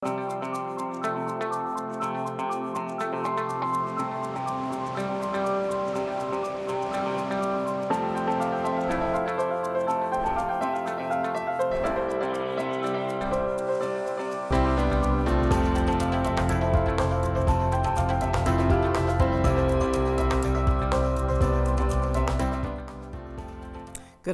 Good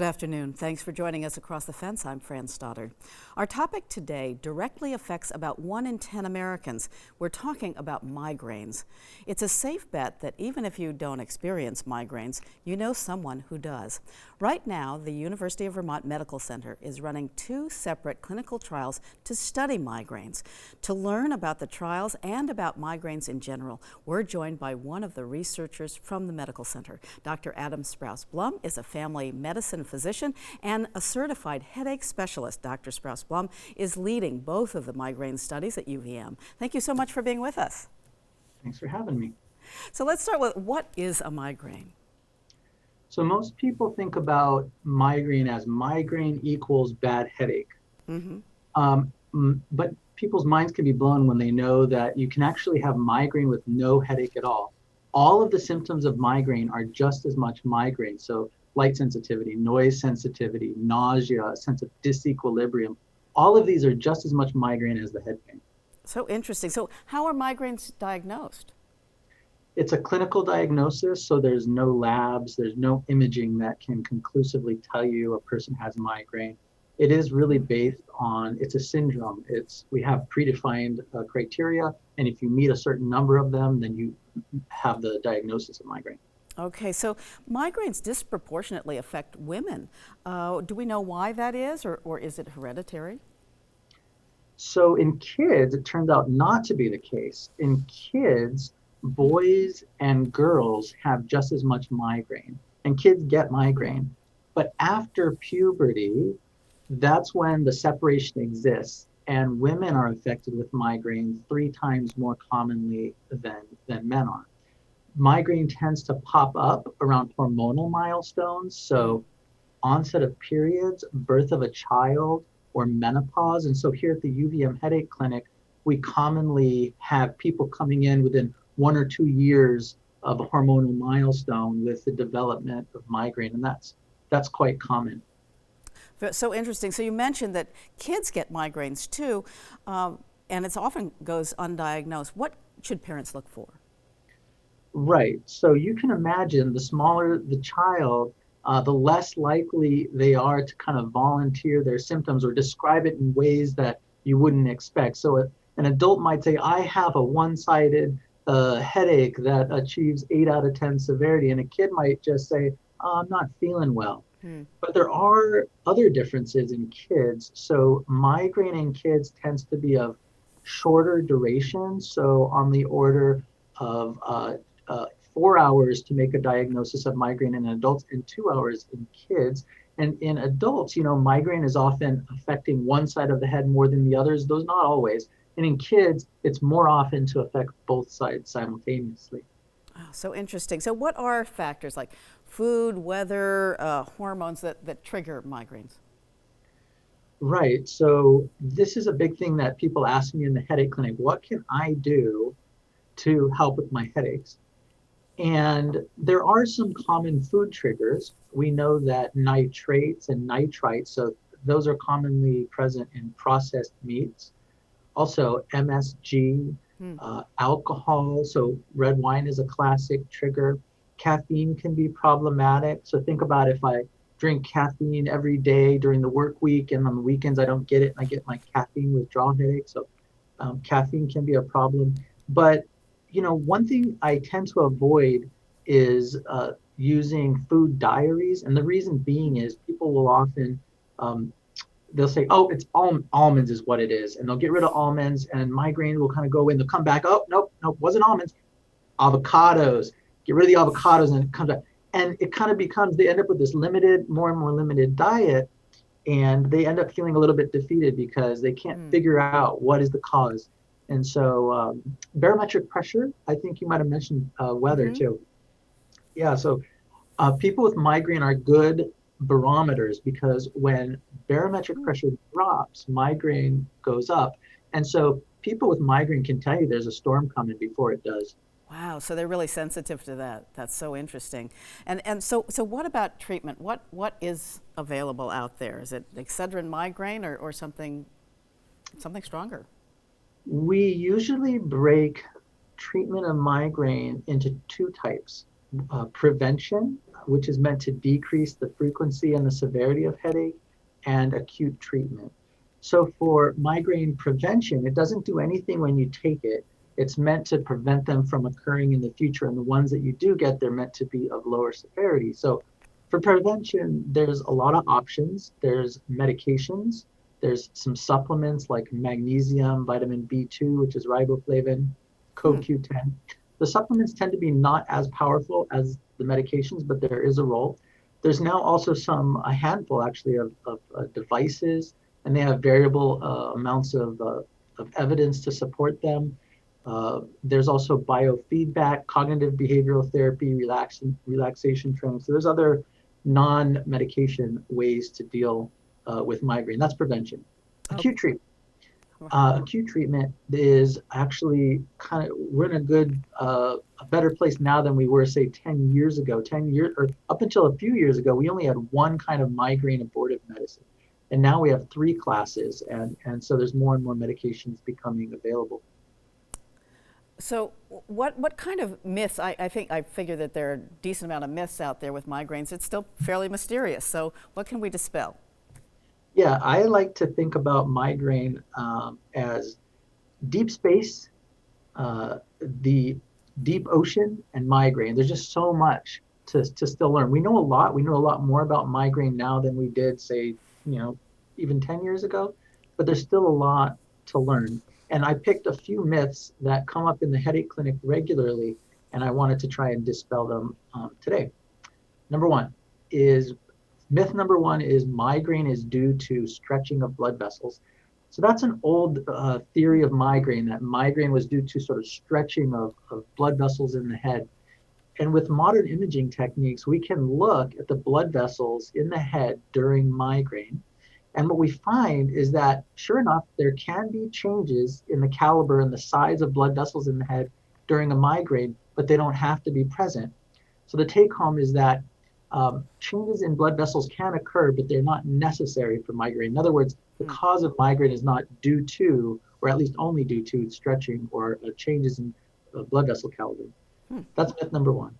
afternoon. Thanks for joining us across the fence. I'm Fran Stoddard. Our topic today directly affects about 1 in 10 Americans. We're talking about migraines. It's a safe bet that even if you don't experience migraines, you know someone who does. Right now, the University of Vermont Medical Center is running 2 separate clinical trials to study migraines. To learn about the trials and about migraines in general, we're joined by one of the researchers from the medical center. Dr. Adam Sprouse-Blum is a family medicine physician and a certified headache specialist. Dr. Sprouse-Blum is leading both of the migraine studies at UVM. Thank you so much for being with us. Thanks for having me. So let's start with, what is a migraine? So most people think about migraine as migraine equals bad headache. But people's minds can be blown when they know that you can actually have migraine with no headache at all. All of the symptoms of migraine are just as much migraine. So light sensitivity, noise sensitivity, nausea, a sense of disequilibrium. All of these are just as much migraine as the head pain. So interesting. So how are migraines diagnosed? It's a clinical diagnosis, so there's no labs, there's no imaging that can conclusively tell you a person has migraine. It is really based on, it's a syndrome. We have predefined criteria, and if you meet a certain number of them, then you have the diagnosis of migraine. Okay, so migraines disproportionately affect women. Do we know why that is, or is it hereditary? So in kids, it turns out not to be the case. In kids, boys and girls have just as much migraine, and kids get migraine. But after puberty, that's when the separation exists, and women are affected with migraine 3 times more commonly than men are. Migraine tends to pop up around hormonal milestones, so onset of periods, birth of a child, or menopause. And so here at the UVM Headache Clinic, we commonly have people coming in within 1 or 2 years of a hormonal milestone with the development of migraine, and that's quite common. So interesting. So you mentioned that kids get migraines too, and it often goes undiagnosed. What should parents look for? Right. So you can imagine the smaller the child, the less likely they are to kind of volunteer their symptoms or describe it in ways that you wouldn't expect. So an adult might say, I have a one-sided headache that achieves 8 out of 10 severity, and a kid might just say, I'm not feeling well. But there are other differences in kids. So migraine in kids tends to be of shorter duration, so on the order of 4 hours to make a diagnosis of migraine in adults and 2 hours in kids. And in adults, migraine is often affecting one side of the head more than the others, though not always. And in kids, it's more often to affect both sides simultaneously. Oh, so interesting. So what are factors like food, weather, hormones that trigger migraines? Right. So this is a big thing that people ask me in the headache clinic. What can I do to help with my headaches? And there are some common food triggers. We know that nitrates and nitrites, so those are commonly present in processed meats. Also MSG, alcohol, so red wine is a classic trigger. Caffeine can be problematic. So think about if I drink caffeine every day during the work week, and on the weekends I don't get it, and I get my caffeine withdrawal headache. So caffeine can be a problem. But one thing I tend to avoid is using food diaries. And the reason being is people will often, they'll say, oh, it's almonds is what it is. And they'll get rid of almonds and migraine will kind of go away and they'll come back. Oh, nope, wasn't almonds. Avocados, get rid of the avocados and it comes back. And it kind of becomes, they end up with this more and more limited diet. And they end up feeling a little bit defeated because they can't figure out what is the cause. And so barometric pressure, I think you might have mentioned weather too. Yeah, so people with migraine are good barometers because when barometric pressure drops, migraine goes up. And so people with migraine can tell you there's a storm coming before it does. Wow, so they're really sensitive to that. That's so interesting. And so what about treatment? What is available out there? Is it Excedrin migraine or something stronger? We usually break treatment of migraine into two types. Prevention, which is meant to decrease the frequency and the severity of headache, and acute treatment. So for migraine prevention, it doesn't do anything when you take it. It's meant to prevent them from occurring in the future. And the ones that you do get, they're meant to be of lower severity. So for prevention, there's a lot of options. There's medications. There's some supplements like magnesium, vitamin B2, which is riboflavin, Hmm. CoQ10. The supplements tend to be not as powerful as the medications, but there is a role. There's now also a handful actually of devices, and they have variable amounts of evidence to support them. There's also biofeedback, cognitive behavioral therapy, relaxation training. So there's other non-medication ways to deal with migraine. That's prevention. Acute Okay. treatment. Acute treatment is actually we're in a better place now than we were, say, 10 years ago. 10 years, or up until a few years ago, we only had one kind of migraine abortive medicine. And now we have three classes, and so there's more and more medications becoming available. So what kind of myths? I think I figure that there are a decent amount of myths out there with migraines. It's still fairly mysterious. So what can we dispel? Yeah, I like to think about migraine as deep space, the deep ocean, and migraine. There's just so much to still learn. We know a lot. We know a lot more about migraine now than we did, say, even 10 years ago, but there's still a lot to learn. And I picked a few myths that come up in the headache clinic regularly, and I wanted to try and dispel them today. Number one is Myth number one is migraine is due to stretching of blood vessels. So that's an old theory of migraine, that migraine was due to sort of stretching of blood vessels in the head. And with modern imaging techniques, we can look at the blood vessels in the head during migraine. And what we find is that, sure enough, there can be changes in the caliber and the size of blood vessels in the head during a migraine, but they don't have to be present. So the take home is that changes in blood vessels can occur, but they're not necessary for migraine. In other words, the Hmm. cause of migraine is not due to, or at least only due to, stretching or changes in blood vessel caliber. Hmm. That's myth number one.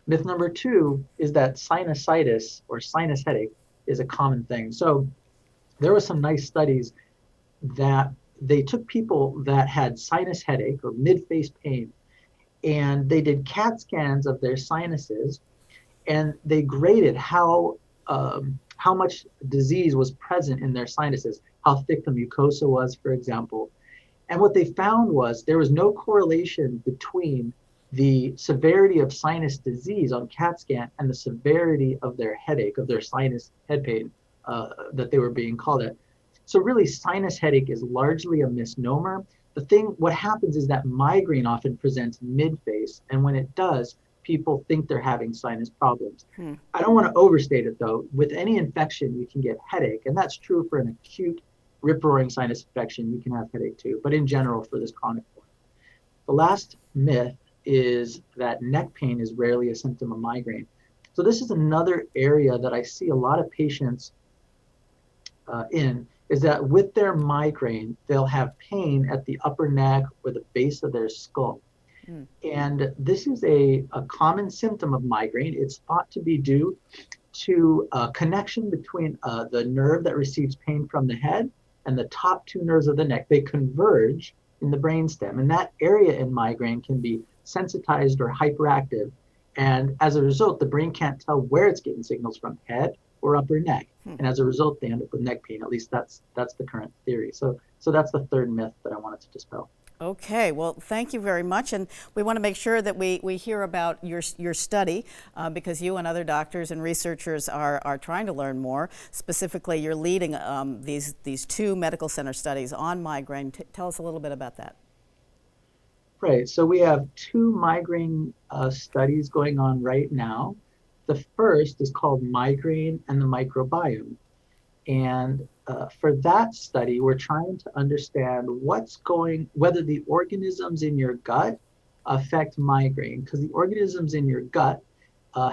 Myth number two is that sinusitis or sinus headache is a common thing. So there were some nice studies that they took people that had sinus headache or mid-face pain, and they did CAT scans of their sinuses, and they graded how much disease was present in their sinuses, how thick the mucosa was, for example. And what they found was there was no correlation between the severity of sinus disease on CAT scan and the severity of their headache, of their sinus head pain that they were being called at. So really, sinus headache is largely a misnomer. What happens is that migraine often presents mid-face, and when it does, people think they're having sinus problems. Hmm. I don't want to overstate it though. With any infection, you can get headache, and that's true for an acute rip-roaring sinus infection. You can have headache too, but in general, for this chronic form. The last myth is that neck pain is rarely a symptom of migraine. So this is another area that I see a lot of patients is that with their migraine, they'll have pain at the upper neck or the base of their skull. Hmm. And this is a common symptom of migraine. It's thought to be due to a connection between the nerve that receives pain from the head and the top two nerves of the neck. They converge in the brainstem, and that area in migraine can be sensitized or hyperactive. And as a result, the brain can't tell where it's getting signals from, head or upper neck. Hmm. And as a result, they end up with neck pain. At least that's the current theory. So that's the third myth that I wanted to dispel. Okay, well, thank you very much. And we want to make sure that we hear about your study because you and other doctors and researchers are trying to learn more. Specifically, you're leading these two medical center studies on migraine. Tell us a little bit about that. Right. So we have two migraine studies going on right now. The first is called Migraine and the Microbiome. And for that study, we're trying to understand whether the organisms in your gut affect migraine, because the organisms in your gut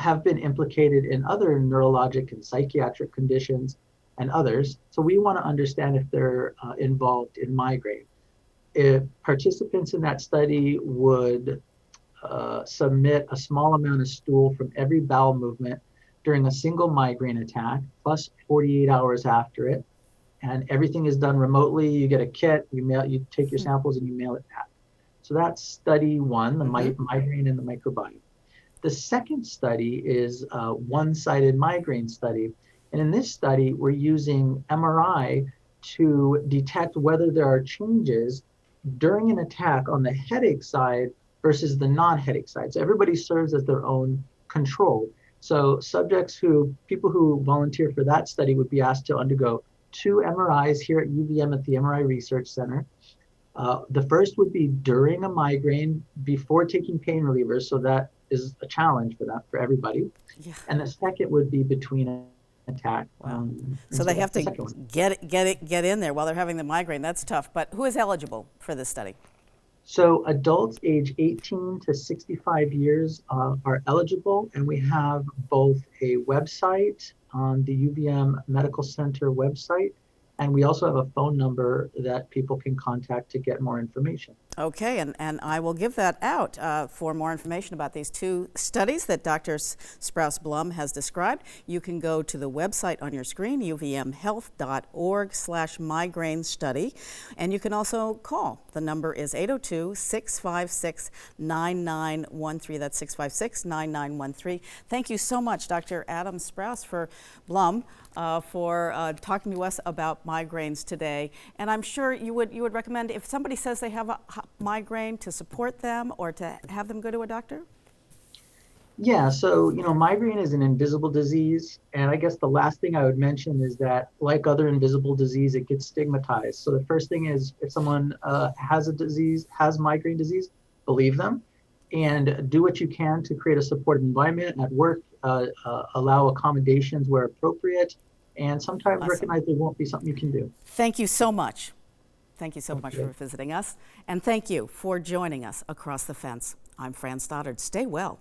have been implicated in other neurologic and psychiatric conditions and others. So we want to understand if they're involved in migraine. If participants in that study would submit a small amount of stool from every bowel movement during a single migraine attack, plus 48 hours after it, and everything is done remotely. You get a kit, you take your samples and you mail it back. So that's study one, the migraine and the microbiome. The second study is a one-sided migraine study. And in this study, we're using MRI to detect whether there are changes during an attack on the headache side versus the non-headache side. So everybody serves as their own control. So people who volunteer for that study would be asked to undergo 2 MRIs here at UVM at the MRI Research Center. The first would be during a migraine before taking pain relievers, so that is a challenge for everybody. Yeah. And the second would be between an attack. Wow. So they have to get in there while they're having the migraine. That's tough. But who is eligible for this study? So adults age 18 to 65 years are eligible, and we have both a website on the UVM Medical Center website, and we also have a phone number that people can contact to get more information. Okay, and I will give that out for more information about these 2 studies that Dr. Sprouse-Blum has described. You can go to the website on your screen, uvmhealth.org/migraine study, and you can also call. The number is 802-656-9913. That's 656-9913. Thank you so much, Dr. Adam Sprouse-Blum, for talking to us about migraines today. And I'm sure you would recommend, if somebody says they have a migraine, to support them or to have them go to a doctor? Yeah, so migraine is an invisible disease, and I guess the last thing I would mention is that, like other invisible disease, it gets stigmatized. So the first thing is, if someone has migraine disease, believe them, and do what you can to create a supportive environment at work. Allow accommodations where appropriate, and sometimes recognize there won't be something you can do. Thank you so much. Thank you so much for visiting us, and thank you for joining us across the fence. I'm Fran Stoddard. Stay well.